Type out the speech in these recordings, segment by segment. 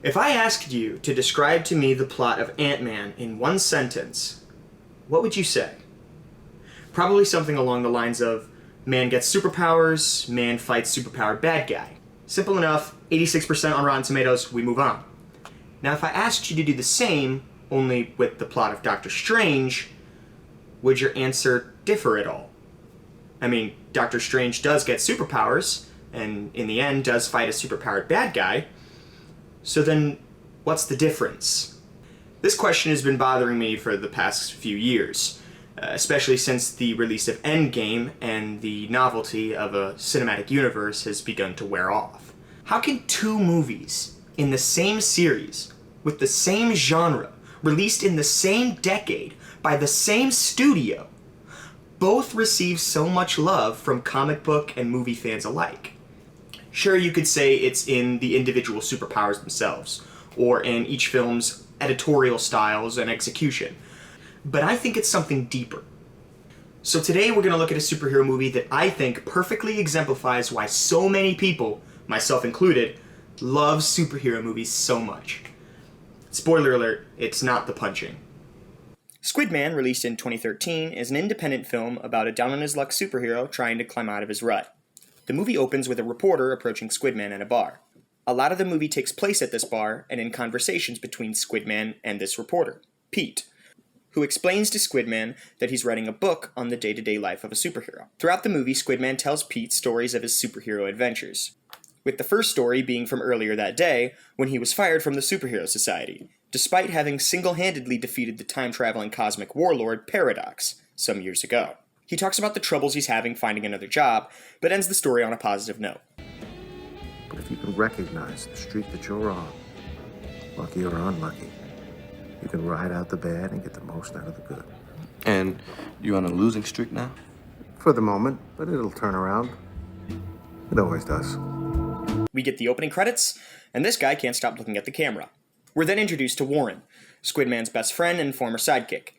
If I asked you to describe to me the plot of Ant-Man in one sentence, what would you say? Probably something along the lines of, man gets superpowers, man fights superpowered bad guy. Simple enough, 86% on Rotten Tomatoes, we move on. Now if I asked you to do the same, only with the plot of Doctor Strange, would your answer differ at all? I mean, Doctor Strange does get superpowers, and in the end does fight a superpowered bad guy, so then what's the difference? This question has been bothering me for the past few years, especially since the release of Endgame and the novelty of a cinematic universe has begun to wear off. How can two movies in the same series, with the same genre, released in the same decade, by the same studio, both receive so much love from comic book and movie fans alike? Sure, you could say it's in the individual superpowers themselves, or in each film's editorial styles and execution, but I think it's something deeper. So today we're going to look at a superhero movie that I think perfectly exemplifies why so many people, myself included, love superhero movies so much. Spoiler alert, it's not The Punching. Squid Man, released in 2013, is an independent film about a down-on-his-luck superhero trying to climb out of his rut. The movie opens with a reporter approaching Squid Man at a bar. A lot of the movie takes place at this bar and in conversations between Squid Man and this reporter, Pete, who explains to Squid Man that he's writing a book on the day-to-day life of a superhero. Throughout the movie, Squid Man tells Pete stories of his superhero adventures, with the first story being from earlier that day when he was fired from the Superhero Society, despite having single-handedly defeated the time-traveling cosmic warlord Paradox some years ago. He talks about the troubles he's having finding another job, but ends the story on a positive note. But if you can recognize the streak that you're on, lucky or unlucky, you can ride out the bad and get the most out of the good. And you on a losing streak now? For the moment, but it'll turn around. It always does. We get the opening credits, and this guy can't stop looking at the camera. We're then introduced to Warren, Squid Man's best friend and former sidekick.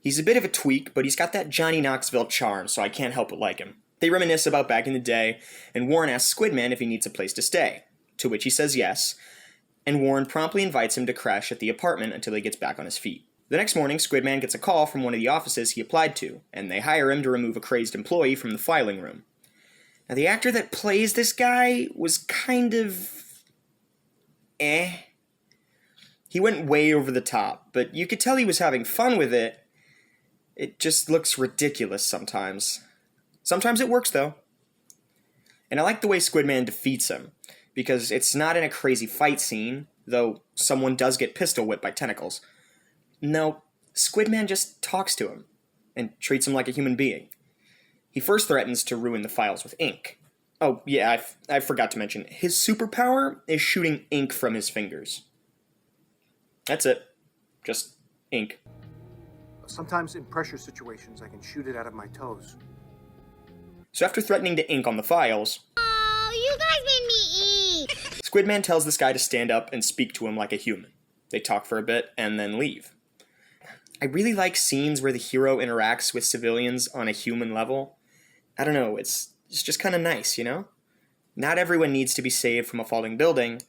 He's a bit of a tweak, but he's got that Johnny Knoxville charm, so I can't help but like him. They reminisce about back in the day, and Warren asks Squid Man if he needs a place to stay, to which he says yes, and Warren promptly invites him to crash at the apartment until he gets back on his feet. The next morning, Squid Man gets a call from one of the offices he applied to, and they hire him to remove a crazed employee from the filing room. Now, the actor that plays this guy was kind of... He went way over the top, but you could tell he was having fun with it. It just looks ridiculous sometimes. Sometimes it works, though. And I like the way Squid Man defeats him, because it's not in a crazy fight scene, though someone does get pistol whipped by tentacles. No, Squid Man just talks to him, and treats him like a human being. He first threatens to ruin the files with ink. Oh, yeah, I forgot to mention, his superpower is shooting ink from his fingers. That's it. Just ink. Sometimes in pressure situations, I can shoot it out of my toes. So after threatening to ink on the files... Oh, you guys made me eat! Squid Man tells this guy to stand up and speak to him like a human. They talk for a bit and then leave. I really like scenes where the hero interacts with civilians on a human level. I don't know, it's just kind of nice, you know? Not everyone needs to be saved from a falling building.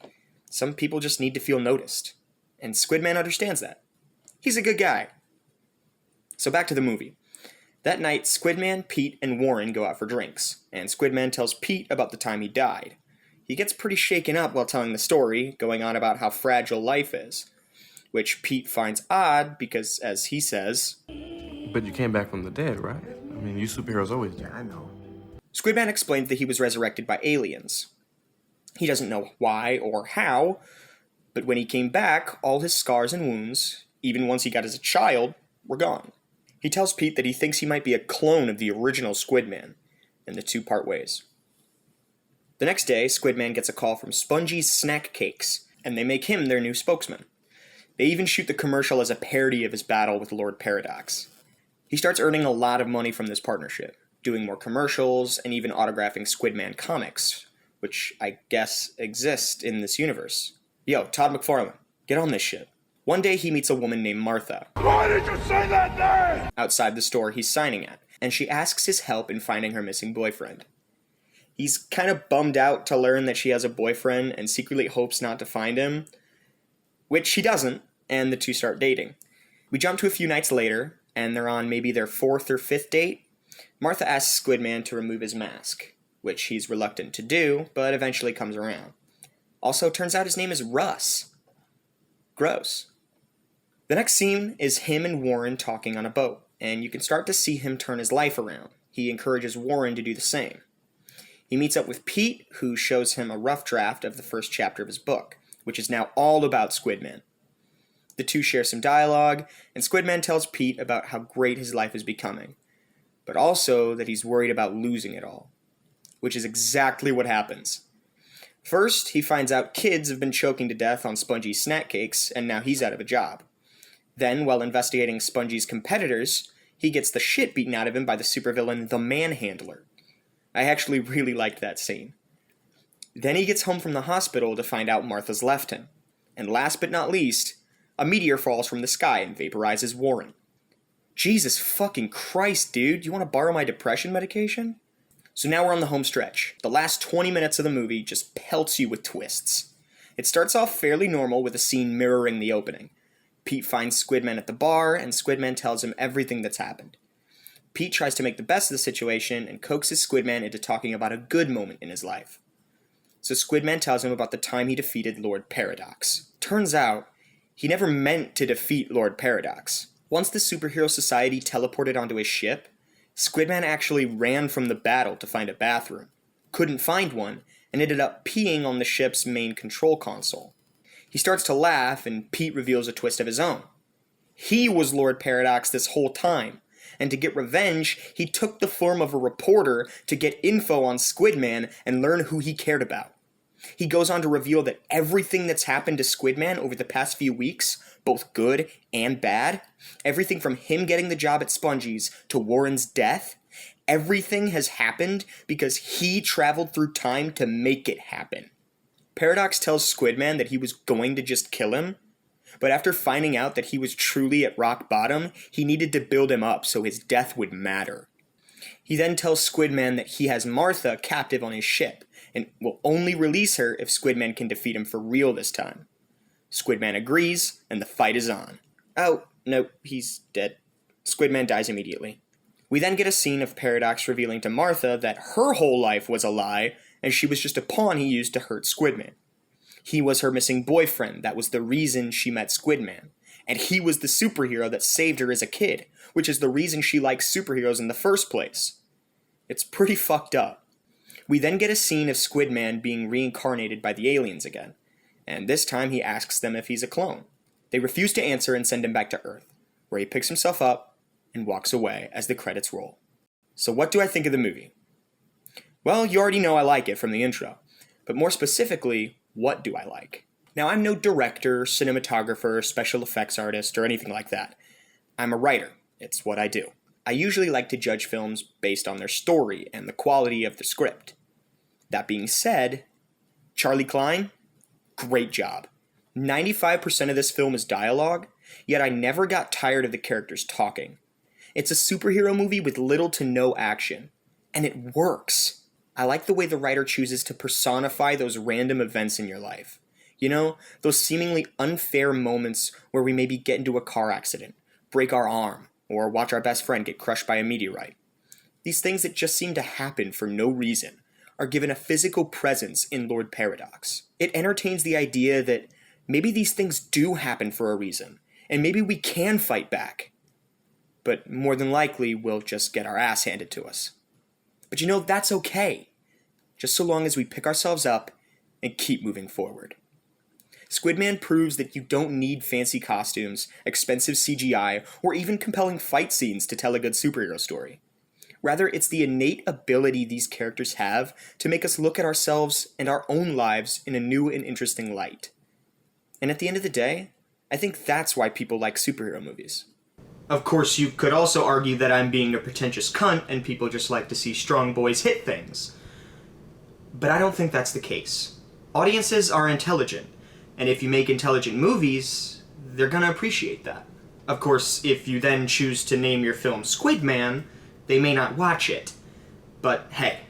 Some people just need to feel noticed. And Squid Man understands that. He's a good guy. So back to the movie. That night, Squid Man, Pete, and Warren go out for drinks, and Squid Man tells Pete about the time he died. He gets pretty shaken up while telling the story, going on about how fragile life is, which Pete finds odd because, as he says... But you came back from the dead, right? I mean, you superheroes always do. Yeah, I know. Squid Man explains that he was resurrected by aliens. He doesn't know why or how, but when he came back, all his scars and wounds, even ones he got as a child, were gone. He tells Pete that he thinks he might be a clone of the original Squid Man, and the two part ways. The next day, Squid Man gets a call from Spongy's Snack Cakes, and they make him their new spokesman. They even shoot the commercial as a parody of his battle with Lord Paradox. He starts earning a lot of money from this partnership, doing more commercials, and even autographing Squid Man comics, which I guess exist in this universe. Yo, Todd McFarlane, get on this shit. One day he meets a woman named Martha. Why did you say that name? Outside the store he's signing at, and she asks his help in finding her missing boyfriend. He's kind of bummed out to learn that she has a boyfriend and secretly hopes not to find him, which he doesn't, and the two start dating. We jump to a few nights later, and they're on maybe their 4th or 5th date. Martha asks Squid Man to remove his mask, which he's reluctant to do, but eventually comes around. Also, turns out his name is Russ. Gross. The next scene is him and Warren talking on a boat, and you can start to see him turn his life around. He encourages Warren to do the same. He meets up with Pete, who shows him a rough draft of the first chapter of his book, which is now all about Squid Man. The two share some dialogue, and Squid Man tells Pete about how great his life is becoming, but also that he's worried about losing it all, which is exactly what happens. First, he finds out kids have been choking to death on Spongy's snack cakes, and now he's out of a job. Then, while investigating Spongy's competitors, he gets the shit beaten out of him by the supervillain The Manhandler. I actually really liked that scene. Then he gets home from the hospital to find out Martha's left him. And last but not least, a meteor falls from the sky and vaporizes Warren. Jesus fucking Christ, dude, you want to borrow my depression medication? So now we're on the home stretch. The last 20 minutes of the movie just pelts you with twists. It starts off fairly normal with a scene mirroring the opening. Pete finds Squid Man at the bar, and Squid Man tells him everything that's happened. Pete tries to make the best of the situation and coaxes Squid Man into talking about a good moment in his life. So Squid Man tells him about the time he defeated Lord Paradox. Turns out, he never meant to defeat Lord Paradox. Once the superhero society teleported onto his ship, Squid Man actually ran from the battle to find a bathroom, couldn't find one, and ended up peeing on the ship's main control console. He starts to laugh, and Pete reveals a twist of his own. He was Lord Paradox this whole time, and to get revenge, he took the form of a reporter to get info on Squid Man and learn who he cared about. He goes on to reveal that everything that's happened to Squid Man over the past few weeks, both good and bad, everything from him getting the job at Spongy's to Warren's death, everything has happened because he traveled through time to make it happen. Paradox tells Squid Man that he was going to just kill him, but after finding out that he was truly at rock bottom, he needed to build him up so his death would matter. He then tells Squid Man that he has Martha captive on his ship, and will only release her if Squid Man can defeat him for real this time. Squid Man agrees, and the fight is on. Oh, no, he's dead. Squid Man dies immediately. We then get a scene of Paradox revealing to Martha that her whole life was a lie, and she was just a pawn he used to hurt Squid Man. He was her missing boyfriend that was the reason she met Squid Man, and he was the superhero that saved her as a kid, which is the reason she likes superheroes in the first place. It's pretty fucked up. We then get a scene of Squid Man being reincarnated by the aliens again, and this time he asks them if he's a clone. They refuse to answer and send him back to Earth, where he picks himself up and walks away as the credits roll. So what do I think of the movie? Well, you already know I like it from the intro, but more specifically, what do I like? Now, I'm no director, cinematographer, special effects artist, or anything like that. I'm a writer. It's what I do. I usually like to judge films based on their story and the quality of the script. That being said, Charlie Klein, great job. 95% of this film is dialogue, yet I never got tired of the characters talking. It's a superhero movie with little to no action, and it works. I like the way the writer chooses to personify those random events in your life. You know, those seemingly unfair moments where we maybe get into a car accident, break our arm, or watch our best friend get crushed by a meteorite. These things that just seem to happen for no reason are given a physical presence in Lord Paradox. It entertains the idea that maybe these things do happen for a reason, and maybe we can fight back. But more than likely, we'll just get our ass handed to us. But you know, that's okay, just so long as we pick ourselves up and keep moving forward. Squid Man proves that you don't need fancy costumes, expensive CGI, or even compelling fight scenes to tell a good superhero story. Rather, it's the innate ability these characters have to make us look at ourselves and our own lives in a new and interesting light. And at the end of the day, I think that's why people like superhero movies. Of course, you could also argue that I'm being a pretentious cunt and people just like to see strong boys hit things. But I don't think that's the case. Audiences are intelligent, and if you make intelligent movies, they're gonna appreciate that. Of course, if you then choose to name your film Squid Man, they may not watch it. But hey,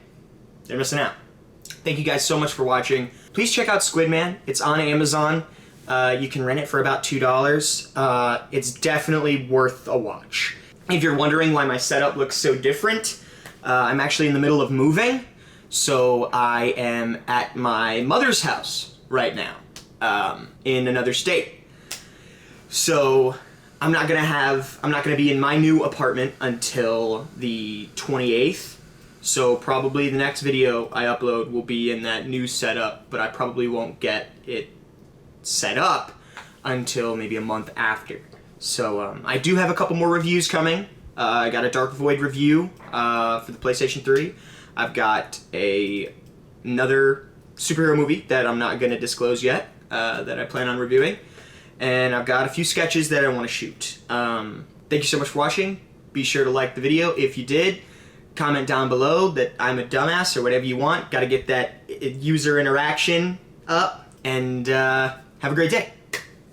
they're missing out. Thank you guys so much for watching. Please check out Squid Man. It's on Amazon. You can rent it for about $2. It's definitely worth a watch. If you're wondering why my setup looks so different, I'm actually in the middle of moving, so I am at my mother's house right now, in another state. So I'm not gonna be in my new apartment until the 28th. So probably the next video I upload will be in that new setup, but I probably won't get it set up until maybe a month after. So I do have a couple more reviews coming. I got a Dark Void review for the PlayStation 3. I've got another superhero movie that I'm not going to disclose yet that I plan on reviewing. And I've got a few sketches that I want to shoot. Thank you so much for watching. Be sure to like the video if you did. Comment down below that I'm a dumbass or whatever you want. Got to get that user interaction up. And have a great day.